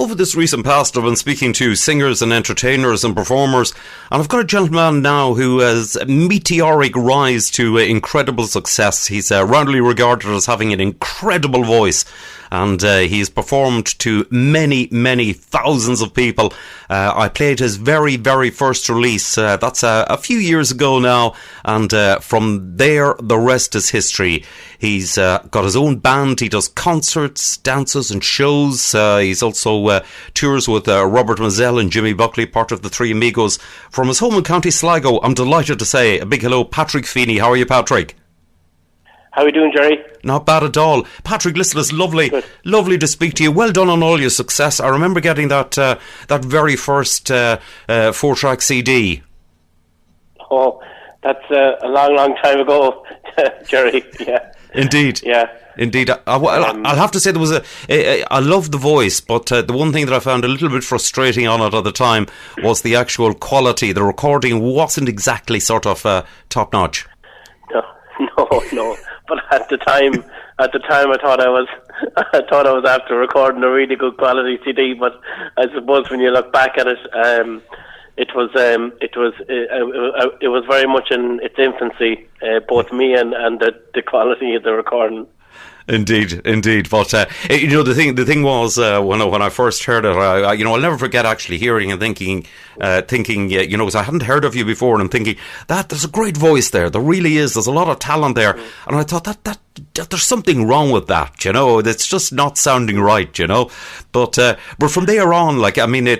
over this recent past, I've been speaking to singers and entertainers and performers, and I've got a gentleman now who has a meteoric rise to incredible success. He's roundly regarded as having an incredible voice, and he's performed to many, many thousands of people. I played his very, very first release. That's a few years ago now, and from there, the rest is history. He's got his own band. He does concerts, dances and shows. He's also tours with Robert Mazzell and Jimmy Buckley, part of the Three Amigos. From his home in County Sligo, I'm delighted to say a big hello, Patrick Feeney. How are you, Patrick? How are you doing, Jerry? Not bad at all. Patrick, listen, it's lovely. Good. Lovely to speak to you. Well done on all your success. I remember getting that very first 4-track CD. Oh, that's a long, long time ago, Jerry. Yeah. Indeed. Yeah. Indeed. I'll have to say there was I love the voice, but the one thing that I found a little bit frustrating on it at the time was the actual quality. The recording wasn't exactly sort of top-notch. No. But at the time, I thought I was after recording a really good quality CD. But I suppose when you look back at it, it was very much in its infancy, both me and the quality of the recording. Indeed. But the thing was when I first heard it, I'll never forget actually hearing and thinking, because I hadn't heard of you before, and I'm thinking that there's a great voice there. There really is. There's a lot of talent there, and I thought that there's something wrong with that. It's just not sounding right. But from there on,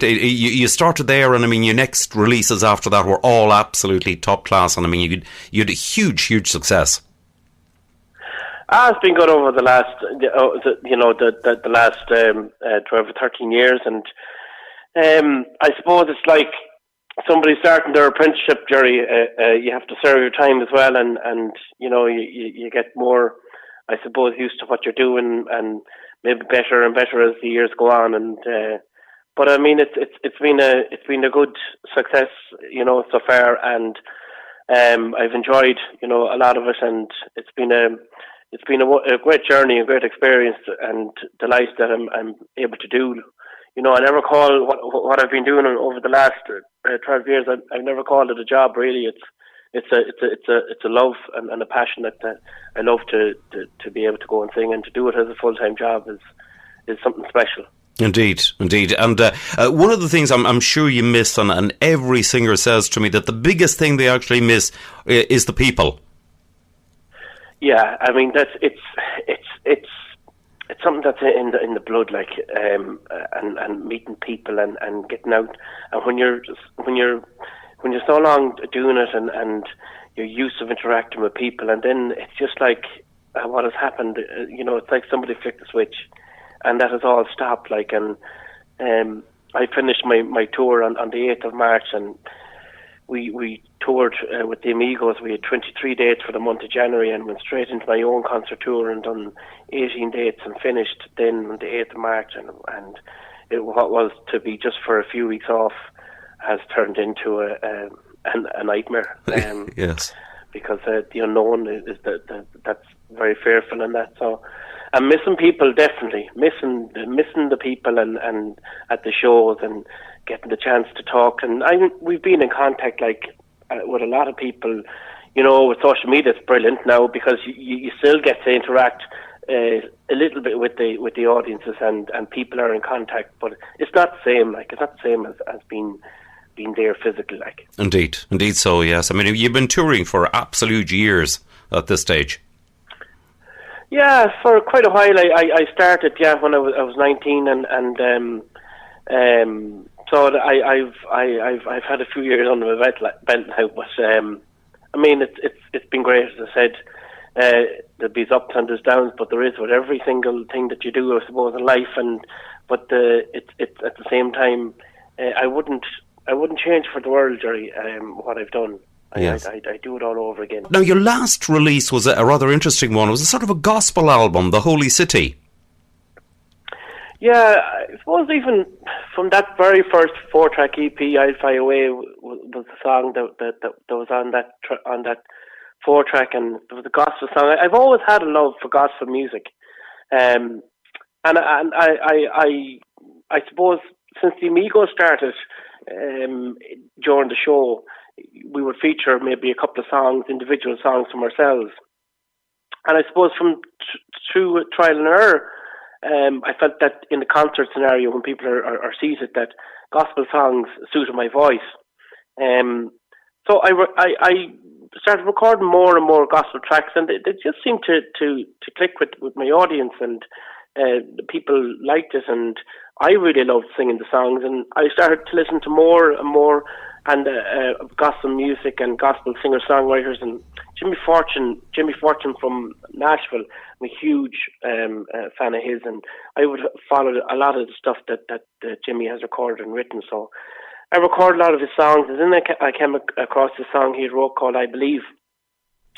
you started there, and your next releases after that were all absolutely top class, and you had a huge success. It's been good over the last, the last 12 or 13 years, and I suppose it's like somebody starting their apprenticeship, Jerry. You have to serve your time as well, and you get more, I suppose, used to what you're doing, and maybe better and better as the years go on. And but it's been a good success, so far, and I've enjoyed, a lot of it, and it's been a great journey, a great experience, and delight that I'm able to do. I never call what I've been doing over the last 12 years. I've never called it a job. Really, it's a love and a passion that I love to be able to go and sing, and to do it as a full-time job is something special. Indeed. And one of the things I'm sure you miss, and every singer says to me, that the biggest thing they actually miss is the people. Yeah, it's something that's in the blood, and meeting people and getting out. And when you're so long doing it, and you're used to interacting with people, and then it's just like what has happened. It's like somebody flicked the switch, and that has all stopped. And I finished my tour on the 8th of March, and we toured with the Amigos. We had 23 dates for the month of January, and went straight into my own concert tour and done 18 dates, and finished then on the 8th of March. And what was to be just for a few weeks off has turned into a nightmare. Yes. Because the unknown is that's very fearful, and that. So I'm missing people, definitely missing the people and at the shows, and getting the chance to talk. And we've been in contact with a lot of people. With social media, it's brilliant now, because you still get to interact a little bit with the audiences, and people are in contact, but it's not the same. It's not the same as being there physically. Indeed so, yes. You've been touring for absolute years at this stage. Yeah, for quite a while. I started when I was 19, and so I've had a few years under my belt now. But it's been great. As I said, there'll be ups and there's downs, but there is with every single thing that you do, I suppose, in life. But it's at the same time, I wouldn't change for the world, Jerry, what I've done. Yes. I do it all over again. Now, your last release was a rather interesting one. It was a sort of a gospel album, The Holy City. Yeah, I suppose even from that very first 4-track EP, I'll Fly Away was the song that was on that 4-track, and there was a gospel song. I've always had a love for gospel music, and I I suppose since the Amigos started during the show, we would feature maybe a couple of songs, individual songs from ourselves. And I suppose through trial and error, I felt that in the concert scenario, when people are seated, that gospel songs suited my voice. So I started recording more and more gospel tracks, and they just seemed to click with my audience, and the people liked it, and I really loved singing the songs, and I started to listen to more and more and gospel music and gospel singer-songwriters, and Jimmy Fortune from Nashville. I'm a huge fan of his, and I would follow a lot of the stuff that Jimmy has recorded and written. So I recorded a lot of his songs, and then I came across the song he wrote called "I Believe,"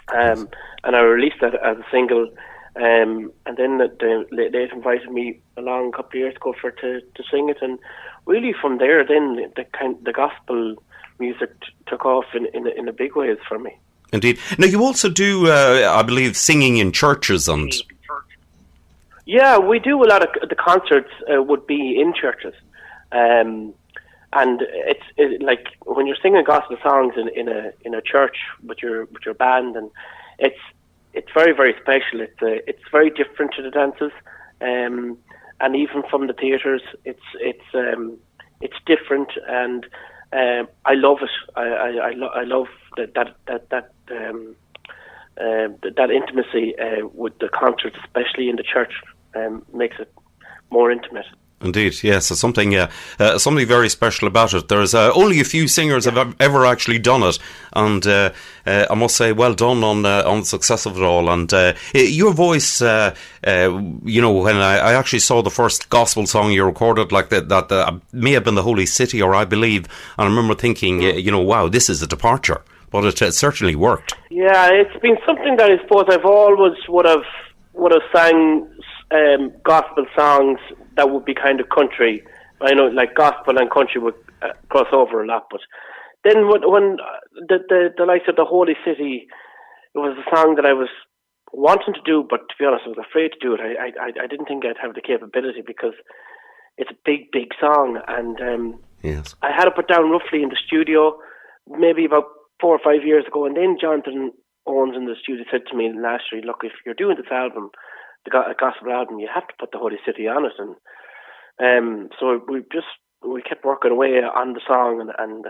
and I released that as a single. And then they invited me along a couple of years ago to sing it, and really from there, then the gospel music took off in a big ways for me. Indeed. Now you also do, I believe, singing in churches and. Yeah, we do a lot of the concerts would be in churches, and it's like when you're singing gospel songs in a church with your band, and it's very, very special. It's very different to the dances, and even from the theatres, it's different, and I love it. I love that intimacy with the concerts, especially in the church, makes it more intimate. Indeed, yes, it's something very special about it. There's only a few singers have ever actually done it, and I must say, well done on the success of it all. And your voice, when I actually saw the first gospel song you recorded, like that may have been the Holy City, or I Believe, and I remember thinking, wow, this is a departure, but it certainly worked. Yeah, it's been something that I suppose I've always would have sang gospel songs that would be kind of country. I know, like gospel and country would cross over a lot, but then when the likes of the Holy City, it was a song that I was wanting to do, but to be honest, I was afraid to do it. I didn't think I'd have the capability, because it's a big, big song, and yes. I had it put down roughly in the studio maybe about 4 or 5 years ago, and then Jonathan Owens in the studio said to me last year, look, if you're doing this album, the gospel album, you have to put the Holy City on it, and so we kept working away on the song, and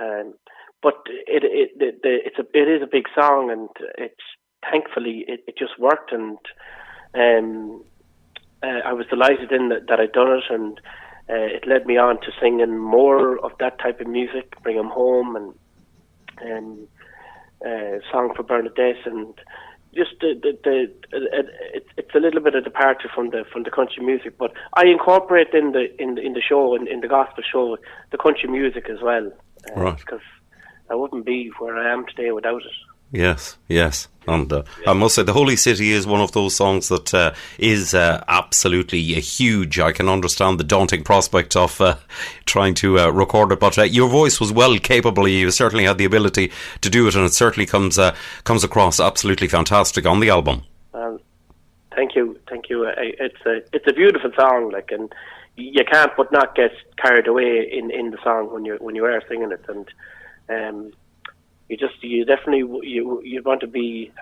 but it is a big song, and thankfully it just worked, and I was delighted that I'd done it, and it led me on to singing more of that type of music, Bring 'Em Home, and Song for Bernadette, and just it's a little bit of departure from the country music, but I incorporate in the show, in the gospel show, the country music as well, right? Because I wouldn't be where I am today without it. Yes, and I must say the Holy City is one of those songs that is absolutely huge. I can understand the daunting prospect of trying to record it, but your voice was well capable. You certainly had the ability to do it, and it certainly comes across absolutely fantastic on the album. Thank you. It's a beautiful song, and you can't but not get carried away in the song when you are singing it, and you definitely want to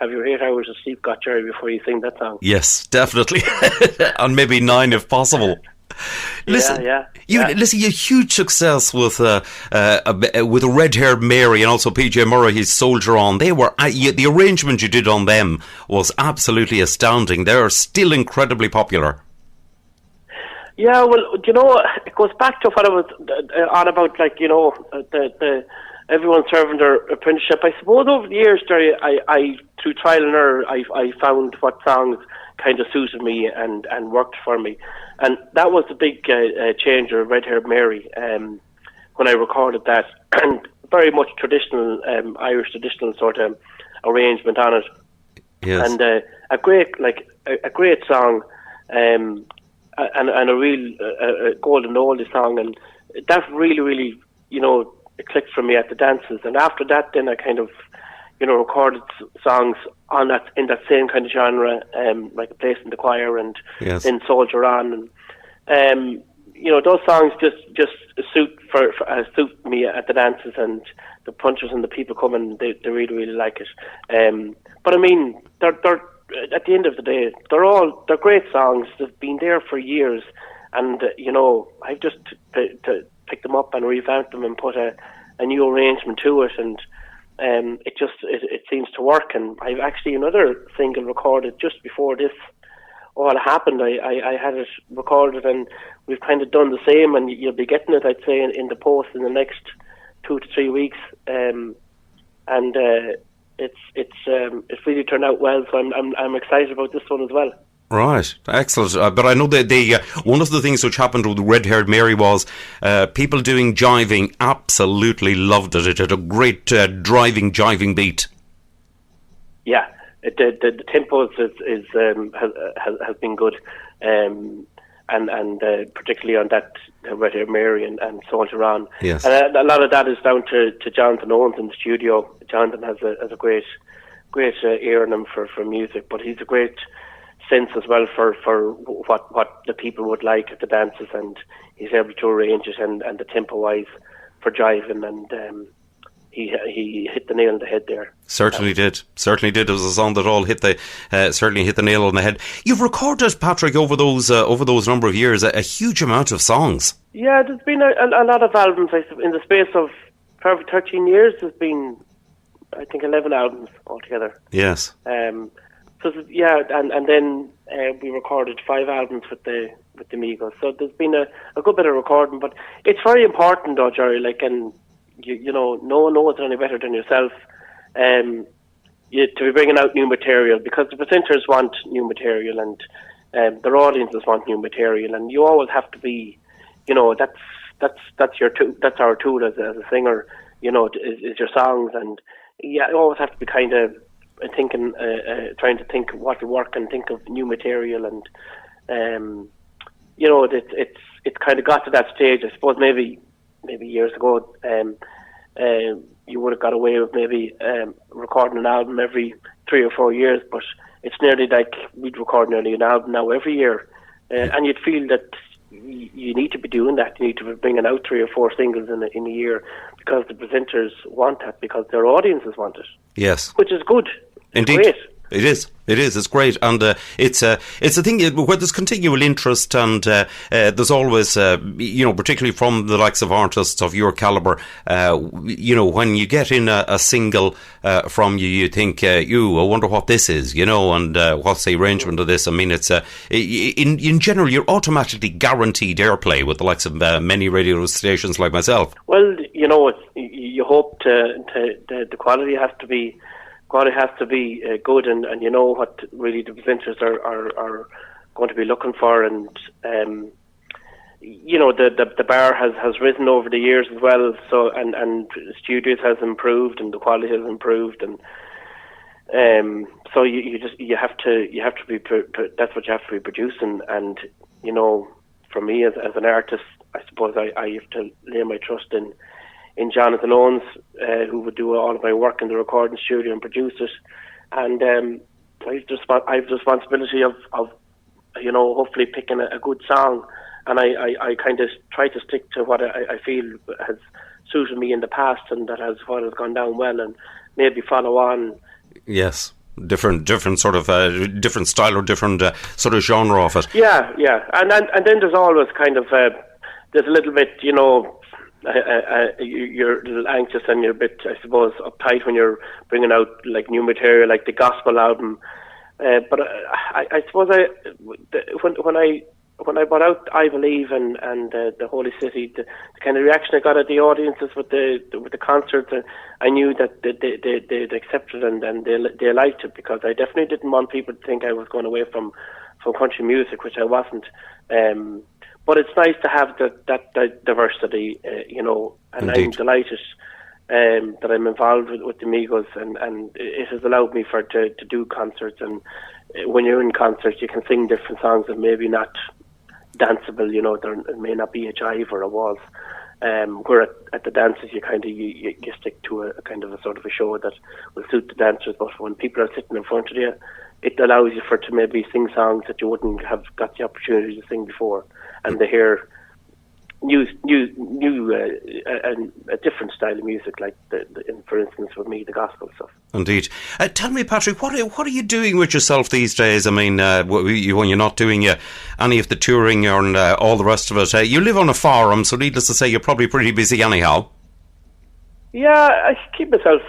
have your 8 hours of sleep got, Jerry, before you sing that song. Yes, definitely, and maybe 9 if possible. Listen, you had huge success with Redhaired Mary, and also PJ Murray's Soldier On. They were the arrangement you did on them was absolutely astounding. They are still incredibly popular. Yeah, well, it goes back to what I was on about, the everyone serving their apprenticeship. I suppose over the years, Jerry, I through trial and error, I found what songs kind of suited me and worked for me, and that was the big change of Redhaired Mary when I recorded that, and very much traditional Irish traditional sort of arrangement on it. Yes. And a great song, and a real golden oldie song, and that really it clicked for me at the dances. And after that, then I kind of recorded songs in that same kind of genre, like A Place in the Choir, and yes. then Soldier On, and those songs just suit me at the dances, and the punchers and the people coming, they really, really like it. But I mean, they're at the end of the day, they're great songs. They've been there for years, and I've just picked them up and revamped them and put a new arrangement to it, and it seems to work. And I've actually another single recorded just before this all happened. I had it recorded, and we've kind of done the same, and you'll be getting it, I'd say, in the post in the next 2 to 3 weeks. It's really turned out well, so I'm excited about this one as well. Right, excellent. But I know that one of the things which happened with Redhaired Mary was people doing jiving absolutely loved it. It had a great driving, jiving beat. Yeah, the tempo has been good, and particularly on that Redhaired Mary and so on around. Yes, and a lot of that is down to Jonathan Owens in the studio. Jonathan has a great ear in him for music, but he's a great sense as well for what the people would like at the dances, and he's able to arrange it and the tempo wise for jiving, and he hit the nail on the head there. Certainly did. It was a song that all certainly hit the nail on the head. You've recorded, Patrick, over those number of years a huge amount of songs. Yeah, there's been a lot of albums in the space of 13 years. There's been, I think, 11 albums altogether. Yes. So yeah, and then we recorded 5 albums with the Migos. So there's been a good bit of recording, but it's very important, though, Jerry. Like, and no one knows it any better than yourself. To be bringing out new material, because the presenters want new material, and their audiences want new material, and you always have to be, that's your that's our tool as a singer. Is your songs, and you always have to be kind of thinking, trying to think what will work and think of new material, and it's kind of got to that stage. I suppose maybe years ago, you would have got away with maybe recording an album every 3 or 4 years, but it's nearly like we'd record nearly an album now every year, and you'd feel that you need to be doing that. You need to be bringing out 3 or 4 singles in a year, because the presenters want that, because their audiences want it. Yes, which is good. Indeed. Great. It is. It's great, and it's a thing where there's continual interest, and there's always, particularly from the likes of artists of your calibre, when you get in a single from you think, I wonder what this is, and what's the arrangement of this. I mean, it's in general, you're automatically guaranteed airplay with the likes of many radio stations like myself. Well, you hope the quality has to be. Quality has to be good, and you know what really the presenters are going to be looking for, and the bar has risen over the years as well. So and studios has improved, and the quality has improved, and so you have to be that's what you have to be producing. And for me as an artist, I suppose I have to lay my trust in Jonathan Owens, who would do all of my work in the recording studio and produce it, and I have the responsibility of hopefully picking a good song, and I kind of try to stick to what I feel has suited me in the past, and that has gone down well, and maybe follow on. Yes. Different sort of different style or different sort of genre of it. Yeah, and then there's always kind of there's a little bit, you're a little anxious and you're a bit, I suppose, uptight when you're bringing out like new material, like the gospel album. But I suppose when I brought out I Believe and the Holy City, the kind of reaction I got at the audiences with the concerts, I knew that they'd accepted and they liked it, because I definitely didn't want people to think I was going away from country music, which I wasn't. But it's nice to have that diversity, and Indeed. I'm delighted that I'm involved with the Migos, and it has allowed me to do concerts. And when you're in concerts, you can sing different songs that maybe not danceable. There may not be a jive or a waltz. Where at the dances, you kind of you stick to a kind of a sort of a show that will suit the dancers. But when people are sitting in front of you, it allows you to maybe sing songs that you wouldn't have got the opportunity to sing before. And they hear a different style of music, like for instance with me, the gospel stuff. Indeed. Tell me, Patrick, what are you doing with yourself these days? I mean, when you're not doing any of the touring and all the rest of it, you live on a farm, so needless to say, you're probably pretty busy anyhow. Yeah, I keep myself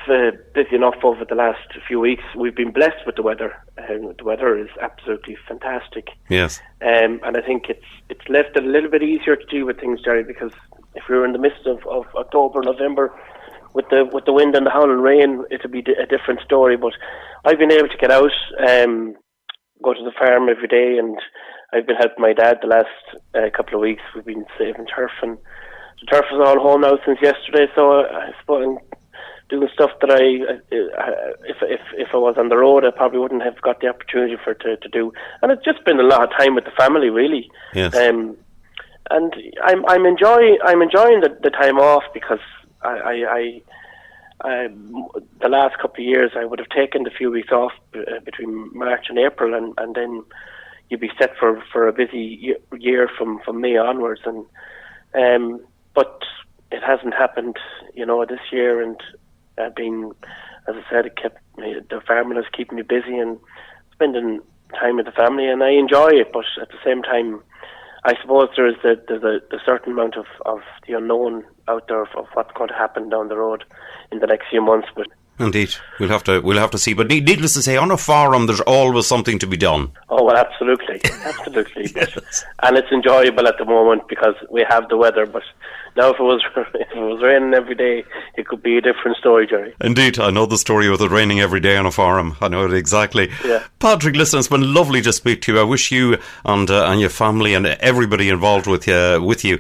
busy enough over the last few weeks. We've been blessed with the weather. The weather is absolutely fantastic. Yes. And I think it's left it a little bit easier to deal with things, Jerry, because if we were in the midst of October, November, with the wind and the howling rain, it'll be a different story. But I've been able to get out, go to the farm every day, and I've been helping my dad the last couple of weeks. We've been saving turf, and the turf is all home now since yesterday. So I suppose I'm doing stuff that if I was on the road, I probably wouldn't have got the opportunity to do. And it's just been a lot of time with the family, really. Yes. And I'm enjoying the time off, because I the last couple of years I would have taken the few weeks off between March and April, and then you'd be set for a busy year from May onwards, and but it hasn't happened, this year, and being, as I said, the farming is keeping me busy and spending time with the family, and I enjoy it. But at the same time, I suppose there's a certain amount of the unknown out there of what's going to happen down the road in the next few months. But indeed, we'll have to see. But needless to say, on a farm, there's always something to be done. Oh well, absolutely. Yes. And it's enjoyable at the moment because we have the weather. But now, if it was raining every day, it could be a different story, Jerry. Indeed, I know the story with it raining every day on a farm. I know it exactly. Yeah. Patrick, listen, it's been lovely to speak to you. I wish you and your family and everybody involved with you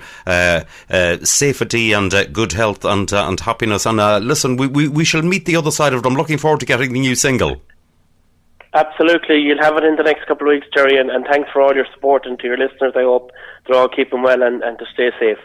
safety and good health and happiness. And listen, we shall meet the other side of it. I'm looking forward to getting the new single. Absolutely, you'll have it in the next couple of weeks, Jerry, and thanks for all your support, and to your listeners, I hope they're all keeping well and to stay safe.